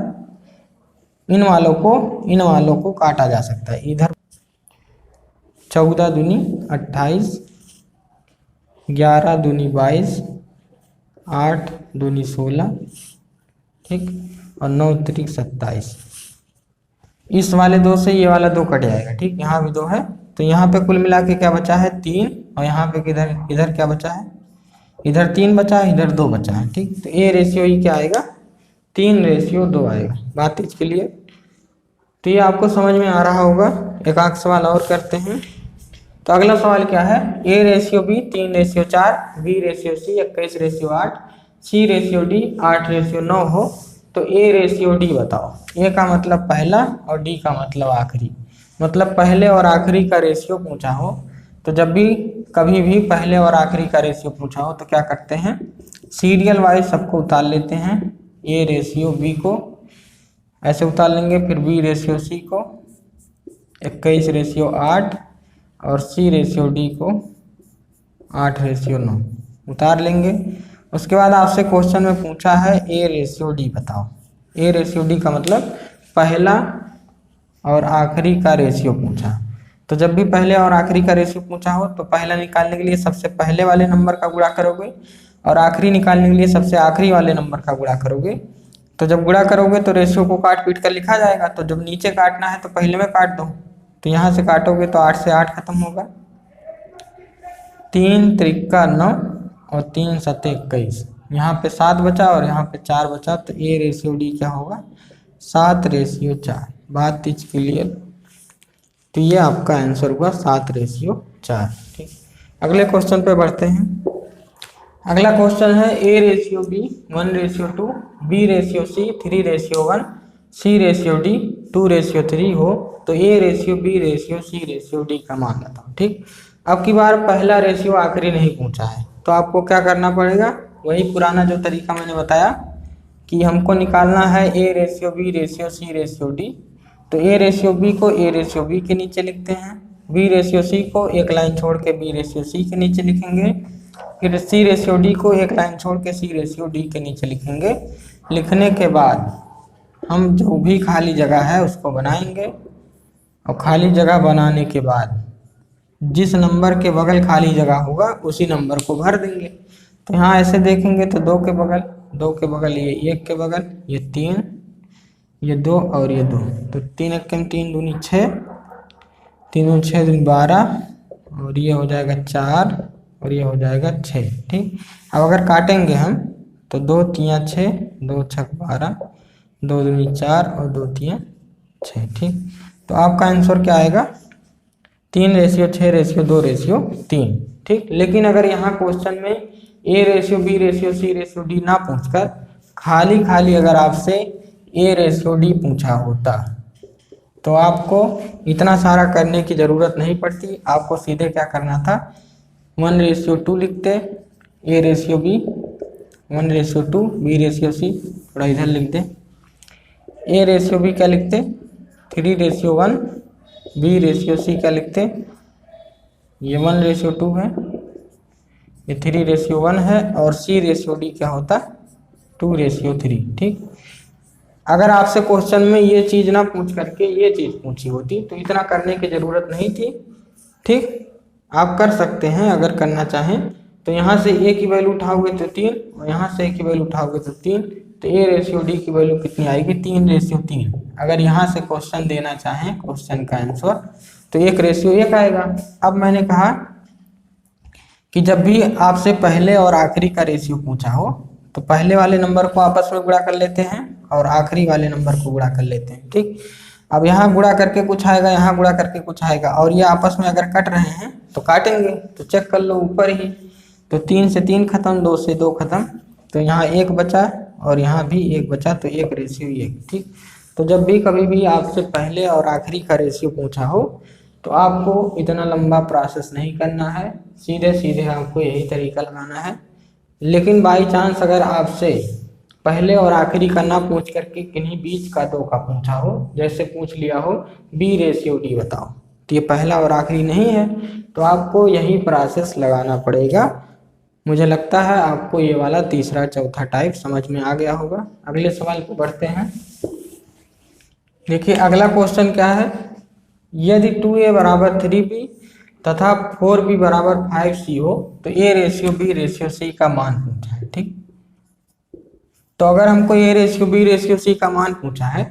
इन वालों को काटा जा सकता है। इधर 14 दूनी 28, 11 दूनी 22, 8 दूनी 16, ठीक, और 9 तिरिक 27। इस वाले 2 से ये वाला 2 कट जाएगा, ठीक। यहाँ भी 2 है तो यहाँ पे कुल मिला के क्या बचा है, 3, और यहाँ पे इधर क्या बचा है, इधर 3 बचा है, इधर 2 बचा है, ठीक। तो A रेशियो E क्या आएगा, 3 रेशियो 2 आएगा। बात इसके लिए तो ये आपको समझ में आ रहा होगा। एक आध सवाल और करते हैं। तो अगला सवाल क्या है, A ratio B 3 ratio 4, B ratio C 21 ratio 8, C ratio D 8 ratio 9 हो तो A रेशियो D बताओ। A का मतलब पहला और D का मतलब आखिरी, मतलब पहले और आखिरी का रेशियो पूछा हो तो जब भी कभी भी पहले और आखिरी का रेशियो पूछा हो तो क्या करते हैं, सीरियल वाइज सबको उतार लेते हैं। ए रेशियो बी को ऐसे उतार लेंगे, फिर बी रेशियो सी को 21 रेशियो 8 और सी रेशियो डी को 8 रेशियो 9 उतार लेंगे। उसके बाद आपसे क्वेश्चन में पूछा है ए रेशियो डी बताओ। ए रेशियो डी का मतलब पहला और आखिरी का रेशियो पूछा। तो जब भी पहले और आखिरी का रेशियो पूछा हो तो पहला निकालने के लिए सबसे पहले वाले नंबर का गुणा करोगे और आखिरी निकालने के लिए सबसे आखिरी वाले नंबर का गुणा करोगे। तो जब गुणा करोगे तो रेशियो को काट पीट कर लिखा जाएगा। तो जब नीचे काटना है तो पहले में काट दो, तो यहाँ से काटोगे तो 8 से 8 खत्म होगा, 3 त्रिका 9 और 3 सत्ते 21। यहाँ पे 7 बचा और यहाँ पे 4 बचा, तो ए रेशियो डी क्या होगा 7 रेशियो 4। बात इज क्लियर। तो ये आपका आंसर हुआ 7 रेशियो 4। ठीक, अगले क्वेश्चन पे बढ़ते हैं। अगला क्वेश्चन है A ratio B 1 ratio 2, B ratio C 3 ratio 1, C ratio D 2 ratio 3 हो तो A ratio B ratio C ratio D का मान बताओ। ठीक, अब की बार पहला रेशियो आखिरी नहीं पूछा है तो आपको क्या करना पड़ेगा, वही पुराना जो तरीका मैंने बताया कि हमको निकालना है A ratio B ratio C ratio D. तो ए रेशियो बी को ए रेशियो बी के नीचे लिखते हैं, बी रेशियो सी को एक लाइन छोड़ के बी रेशियो सी के नीचे लिखेंगे, फिर सी रेशियो डी को एक लाइन छोड़ के सी रेशियो डी के नीचे लिखेंगे। लिखने के बाद हम जो भी खाली जगह है उसको बनाएंगे और खाली जगह बनाने के बाद जिस नंबर के बगल खाली जगह होगा उसी नंबर को भर देंगे। तो यहाँ ऐसे देखेंगे तो 2 के बगल ये 1 के बगल ये 3, ये 2 और ये 2, तो 3 एकम 3 दूनी 6, 3 6 दूनी 12 और ये हो जाएगा 4 और ये हो जाएगा 6। ठीक, अब अगर काटेंगे हम तो 2 3 6, 2 6 12, 2 दूनी 4 और 2 3 6। ठीक, तो आपका आंसर क्या आएगा 3 रेशियो 6 रेशियो 2 रेशियो 3। ठीक, लेकिन अगर यहाँ क्वेश्चन में A ratio B ratio C ratio D ना पूछकर खाली अगर आपसे ए रेशियो डी पूछा होता तो आपको इतना सारा करने की ज़रूरत नहीं पड़ती। आपको सीधे क्या करना था, 1 रेशियो 2 लिखते, A ratio B 1 ratio 2, B ratio C थोड़ा इधर लिख दे, ए रेशियो बी क्या लिखते 3 रेशियो 1, बी रेशियो सी क्या लिखते, ये 1 रेशियो 2 है, ये 3 रेशियो 1 है और सी रेशियो डी क्या होता 2 रेशियो 3। ठीक, अगर आपसे क्वेश्चन में ये चीज़ ना पूछ करके ये चीज़ पूछी होती तो इतना करने की ज़रूरत नहीं थी। ठीक, आप कर सकते हैं अगर करना चाहें। तो यहाँ से ए की वैल्यू उठाओगे तो 3 और यहाँ से ए की वैल्यू उठाओगे तो 3, तो ए रेशियो डी की वैल्यू कितनी आएगी 3 रेशियो 3। अगर यहाँ से क्वेश्चन देना चाहें क्वेश्चन का आंसर तो 1 रेशियो 1 आएगा। अब मैंने कहा कि जब भी आपसे पहले और आखिरी का रेशियो पूछा हो तो पहले वाले नंबर को आपस में गुणा कर लेते हैं और आखिरी वाले नंबर को गुणा कर लेते हैं। ठीक, अब यहाँ गुणा करके कुछ आएगा, यहाँ गुणा करके कुछ आएगा और ये आपस में अगर कट रहे हैं तो काटेंगे। तो चेक कर लो ऊपर ही, तो 3 से 3 खत्म, 2 से 2 खत्म, तो यहाँ 1 बचा और यहाँ भी 1 बचा, तो 1 रेशियो 1। ठीक, तो जब भी कभी भी आपसे पहले और आखिरी का रेशियो पूछा हो तो आपको इतना लंबा प्रोसेस नहीं करना है, सीधे सीधे आपको यही तरीका लगाना है। लेकिन बाई चांस अगर आपसे पहले और आखिरी का ना पूछ करके किन्हीं बीच का 2 का पूछा हो, जैसे पूछ लिया हो बी रेशियो डी बताओ, तो ये पहला और आखिरी नहीं है, तो आपको यही प्रोसेस लगाना पड़ेगा। मुझे लगता है आपको ये वाला तीसरा चौथा टाइप समझ में आ गया होगा। अगले सवाल पे बढ़ते हैं। देखिए अगला क्वेश्चन क्या है, यदि 2a बराबर 3b तथा 4b बराबर 5c हो तो a ratio b ratio c का मान पूछा है। ठीक, तो अगर हमको a ratio b ratio c का मान पूछा है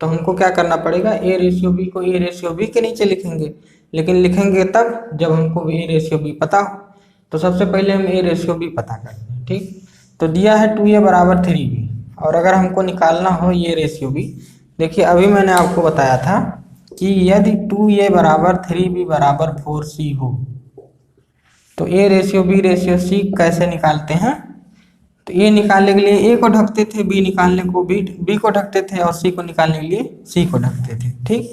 तो हमको क्या करना पड़ेगा, a रेशियो b को a रेशियो b के नीचे लिखेंगे, लेकिन लिखेंगे तब जब हमको a रेशियो b पता हो। तो सबसे पहले हम a रेशियो b पता करते हैं। ठीक, तो दिया है 2a बराबर 3b और अगर हमको निकालना हो ये रेशियो b, देखिए अभी मैंने आपको बताया था कि यदि 2a बराबर 3b बराबर 4c हो तो a ratio b ratio c कैसे निकालते हैं। तो a निकालने के लिए a को ढकते थे, b निकालने को b को ढकते थे और c को निकालने के लिए c को ढकते थे। ठीक,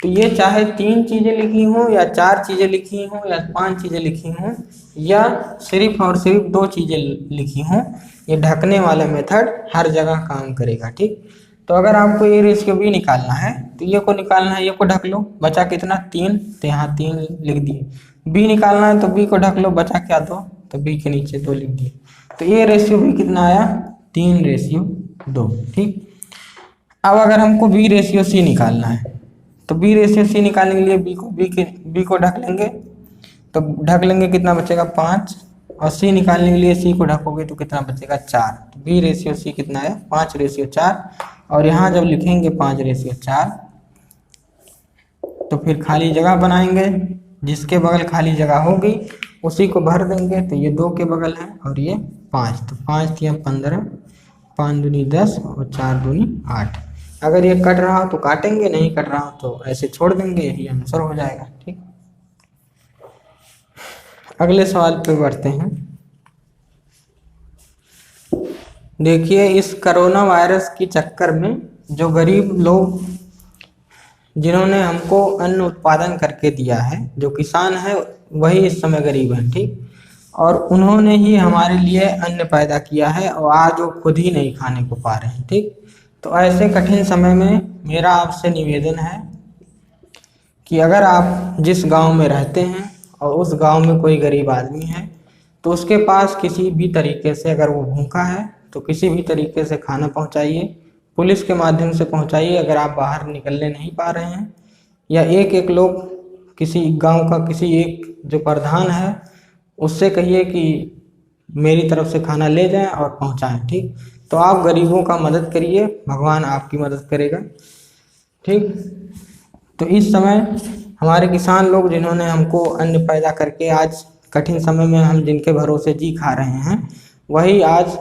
तो ये चाहे 3 चीज़ें लिखी हों या 4 चीज़ें लिखी हों या 5 चीज़ें लिखी हों या सिर्फ और सिर्फ 2 चीज़ें लिखी हों, ये ढकने वाला मेथड हर जगह काम करेगा। ठीक, तो अगर आपको ए रेशियो बी निकालना है तो ये को निकालना है, ये को ढक लो, बचा कितना 3, तो यहाँ 3 लिख दिए। बी निकालना है तो बी को ढक लो, बचा क्या 2, तो बी के नीचे 2 लिख दिए। तो ए रेशियो बी कितना आया 3:2। ठीक, अब अगर हमको बी रेशियो सी निकालना है तो बी रेशियो सी निकालने के लिए बी को ढक लेंगे, तो ढक लेंगे कितना बचेगा 5, और सी निकालने के लिए सी को ढकोगे तो कितना बचेगा 4। तो बी रेशियो सी कितना है 5:4। और यहाँ जब लिखेंगे 5:4 तो फिर खाली जगह बनाएंगे, जिसके बगल खाली जगह होगी उसी को भर देंगे। तो ये 2 के बगल है और ये 5, तो 5 या 15, 5 दूनी 10 और 4 दूनी 8। अगर ये कट रहा हो तो काटेंगे, नहीं कट रहा हो तो ऐसे छोड़ देंगे, यही आंसर हो जाएगा। ठीक, अगले सवाल पे बढ़ते हैं। देखिए, इस कोरोना वायरस के चक्कर में जो गरीब लोग जिन्होंने हमको अन्न उत्पादन करके दिया है, जो किसान है वही इस समय गरीब हैं। ठीक, और उन्होंने ही हमारे लिए अन्न पैदा किया है और आज वो खुद ही नहीं खाने को पा रहे हैं। ठीक, तो ऐसे कठिन समय में मेरा आपसे निवेदन है कि अगर आप जिस गांव में रहते हैं और उस गांव में कोई गरीब आदमी है तो उसके पास किसी भी तरीके से, अगर वो भूखा है तो किसी भी तरीके से खाना पहुंचाइए, पुलिस के माध्यम से पहुंचाइए अगर आप बाहर निकलने नहीं पा रहे हैं, या एक लोग किसी गांव का किसी एक जो प्रधान है उससे कहिए कि मेरी तरफ से खाना ले जाएं और पहुंचाएं। ठीक, तो आप गरीबों का मदद करिए, भगवान आपकी मदद करेगा। ठीक, तो इस समय हमारे किसान लोग जिन्होंने हमको अन्न पैदा करके आज कठिन समय में हम जिनके भरोसे जी खा रहे हैं, वही आज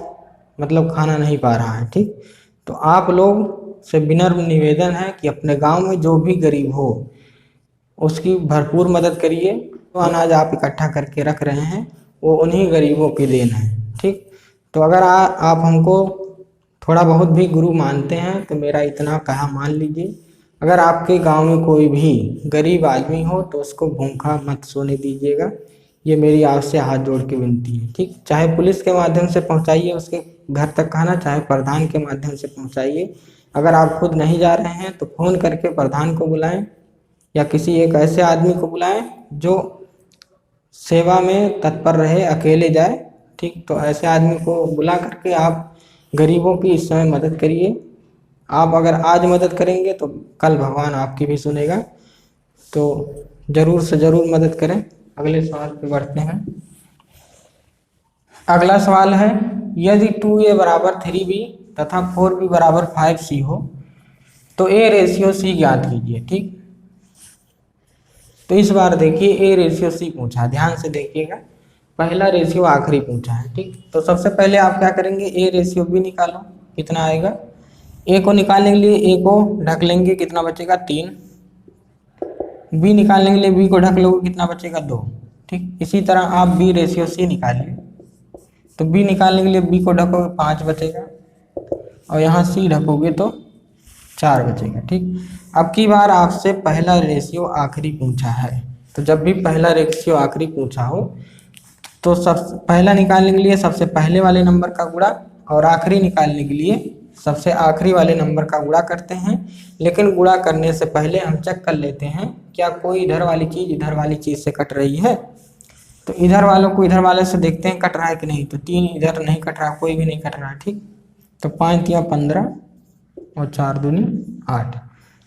मतलब खाना नहीं पा रहा है। ठीक, तो आप लोग से विनम्र निवेदन है कि अपने गांव में जो भी गरीब हो उसकी भरपूर मदद करिए। तो अनाज आप इकट्ठा करके रख रहे हैं वो उन्हीं गरीबों की देन है। ठीक, तो अगर आप हमको थोड़ा बहुत भी गुरु मानते हैं तो मेरा इतना कहा मान लीजिए। अगर आपके गांव में कोई भी गरीब आदमी हो तो उसको भूखा मत सोने दीजिएगा, ये मेरी आपसे हाथ जोड़ के विनती है। ठीक, चाहे पुलिस के माध्यम से पहुंचाइए उसके घर तक खाना, चाहे प्रधान के माध्यम से पहुंचाइए। अगर आप खुद नहीं जा रहे हैं तो फ़ोन करके प्रधान को बुलाएं या किसी एक ऐसे आदमी को बुलाएं जो सेवा में तत्पर रहे, अकेले जाए। ठीक, तो ऐसे आदमी को बुला करके आप गरीबों की इस समय मदद करिए। आप अगर आज मदद करेंगे तो कल भगवान आपकी भी सुनेगा, तो ज़रूर से ज़रूर मदद करें। अगले सवाल पे बढ़ते हैं। अगला सवाल है, यदि 2a बराबर 3b तथा 4b बराबर 5c हो तो a रेशियो c ज्ञात कीजिए। ठीक, तो इस बार देखिए a रेशियो c पूछा, ध्यान से देखिएगा, पहला रेशियो आखिरी पूछा है। ठीक, तो सबसे पहले आप क्या करेंगे, a रेशियो b निकालो, कितना आएगा। a को निकालने के लिए a को ढक लेंगे, कितना बचेगा 3। b निकालने के लिए b को ढक लोगे, कितना बचेगा 2। ठीक, इसी तरह आप b रेशियो c निकालिए, तो b निकालने के लिए b को ढकोगे 5 बचेगा और यहाँ c ढकोगे तो 4 बचेगा। ठीक, अब की बार आपसे पहला रेशियो आखिरी पूछा है, तो जब भी पहला रेशियो आखिरी पूछा हो तो पहला निकालने के लिए सबसे पहले वाले नंबर का गुणा और आखिरी निकालने के लिए सबसे आखिरी वाले नंबर का गुणा करते हैं। लेकिन गुणा करने से पहले हम चेक कर लेते हैं क्या कोई इधर वाली चीज़ इधर वाली चीज़ से कट रही है। तो इधर वालों को इधर वाले से देखते हैं कट रहा है कि नहीं, तो 3 इधर नहीं कट रहा, कोई भी नहीं कट रहा। ठीक, तो 5 या 15 और 4 दूनी 8,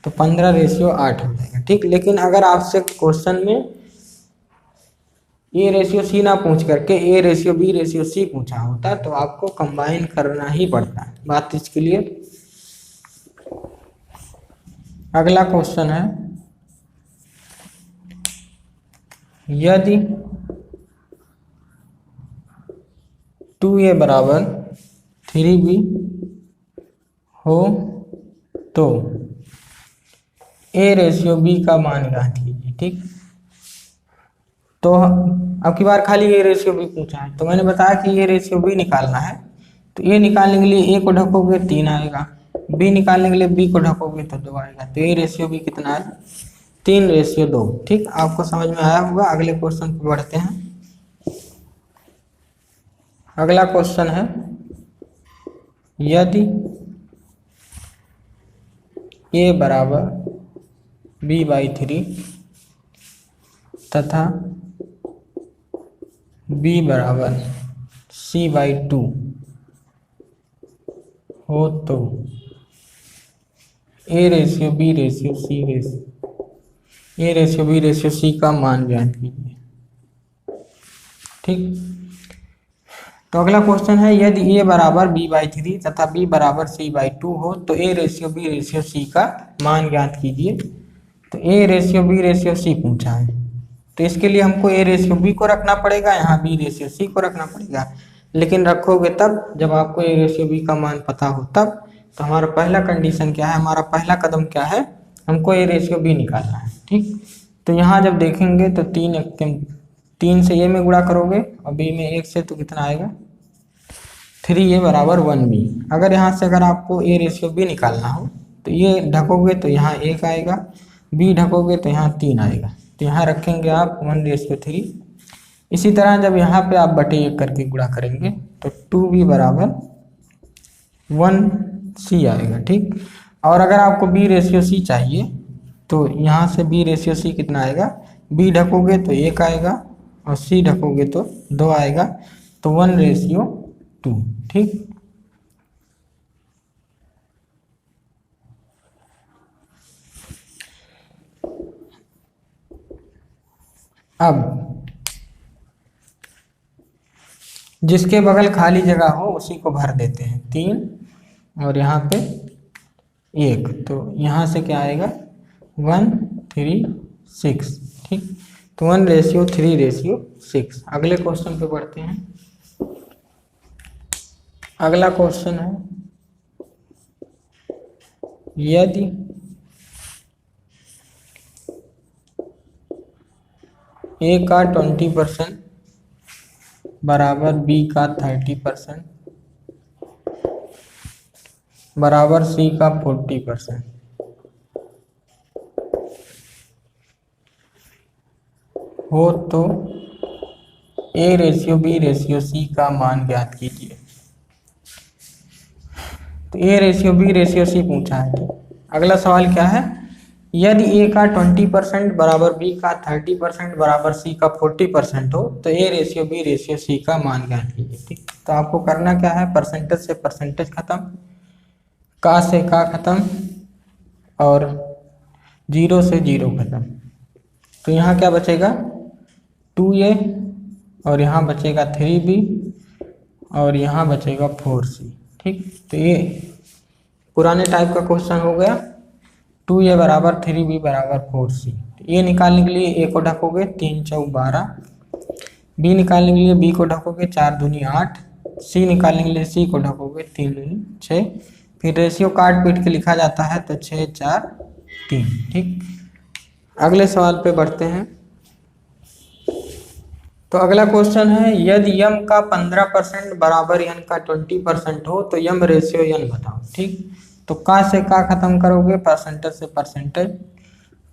तो 15:8 हो जाएगा। ठीक, लेकिन अगर आपसे क्वेश्चन में ए रेशियो सी ना पूछ करके A ratio B ratio C पूछा होता तो आपको कंबाइन करना ही पड़ता है। बात इसके लिए अगला क्वेश्चन है, यदि 2a बराबर 3b हो तो a रेशियो b का मान ज्ञात कीजिए। ठीक, तो अब की बार खाली a रेशियो b पूछा है, तो मैंने बताया कि a रेशियो b निकालना है, तो a निकालने के लिए a को ढकोगे 3 आएगा, b निकालने के लिए b को ढकोगे तो 2 आएगा। तो a रेशियो b कितना है 3:2। ठीक, आपको समझ में आया होगा। अगले क्वेश्चन पे बढ़ते हैं। अगला क्वेश्चन है, यदि a बराबर b/3 तथा b बराबर c/2 हो तो a/b/c का मान ज्ञात कीजिए। ठीक, तो अगला क्वेश्चन है, यदि a बराबर b/3 तथा b बराबर c/2 हो तो a/b/c का मान ज्ञात कीजिए। तो a/b/c पूछा है, तो इसके लिए हमको a/b को रखना पड़ेगा, यहाँ b/c को रखना पड़ेगा। लेकिन रखोगे तब जब आपको a/b का मान पता हो तब। तो हमारा पहला कंडीशन क्या है, हमारा पहला कदम क्या है, हमको a/b निकालना है। ठीक, तो यहाँ जब देखेंगे तो 3 से a में गुणा करोगे और b में 1 से, तो कितना आएगा 3a बराबर 1b। अगर यहाँ से अगर आपको a/b निकालना हो तो ये ढकोगे तो यहाँ 1 आएगा, b ढकोगे तो यहाँ 3 आएगा। तो यहाँ रखेंगे आप 1/3। इसी तरह जब यहाँ पे आप बटे 1 करके गुणा करेंगे तो 2b बराबर 1c आएगा। ठीक, और अगर आपको b/c चाहिए तो यहाँ से b/c कितना आएगा, b ढकोगे तो 1 आएगा और c ढकोगे तो 2 आएगा, तो 1/2। ठीक, अब जिसके बगल खाली जगह हो उसी को भर देते हैं। 3 और यहाँ पे 1, तो यहाँ से क्या आएगा 1 3 6। ठीक, तो 1/3/6। अगले क्वेश्चन पे बढ़ते हैं। अगला क्वेश्चन है, यदि a का 20% बराबर b का 30% बराबर c का 40% हो तो a/b/c का मान ज्ञात कीजिए। तो a/b/c पूछा है। अगला सवाल क्या है, यदि a का 20% बराबर b का 30% बराबर c का 40% हो तो a/b/c का मान ज्ञात कीजिए। ठीक, तो आपको करना क्या है, परसेंटेज से परसेंटेज खत्म, का से का खत्म और 0 से 0 खत्म। तो यहाँ क्या बचेगा 2a और यहाँ बचेगा 3b और यहाँ बचेगा 4c। ठीक, तो ये पुराने टाइप का क्वेश्चन हो गया। 2a बराबर 3b बराबर 4c। ये निकालने के लिए a को ढकोगे 3 चौक 12, b निकालने के लिए b को ढकोगे 4 दूनी 8, c निकालने के लिए c को ढकोगे 3 दूनी 6। फिर रेशियो काट पीट के लिखा जाता है तो 6 4 3। ठीक, अगले सवाल पे बढ़ते हैं। तो अगला क्वेश्चन है, यदि m का 15% बराबर n का 20% हो तो m/n बताओ। ठीक, तो का से का खत्म करोगे, परसेंटेज से परसेंटेज,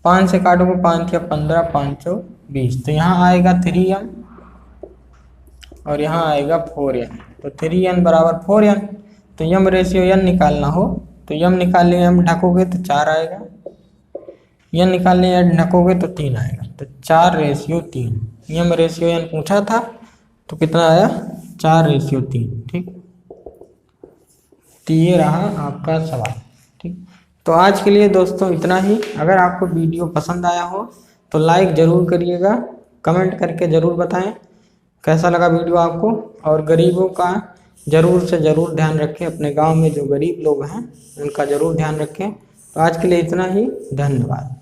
5 से काटोगे 5 या 15, 5 20। तो यहाँ आएगा 3m और यहाँ आएगा 4n, तो 3n बराबर 4n। तो m/n निकालना हो तो m निकालने m ढकोगे तो 4 आएगा, n निकालने n ढकोगे तो 3 आएगा, तो 4/3। m/n पूछा था तो कितना आया 4/3। ठीक, तो ये रहा आपका सवाल। ठीक, तो आज के लिए दोस्तों इतना ही। अगर आपको वीडियो पसंद आया हो तो लाइक ज़रूर करिएगा, कमेंट करके ज़रूर बताएं कैसा लगा वीडियो आपको, और गरीबों का ज़रूर से ज़रूर ध्यान रखें। अपने गांव में जो गरीब लोग हैं उनका ज़रूर ध्यान रखें। तो आज के लिए इतना ही, धन्यवाद।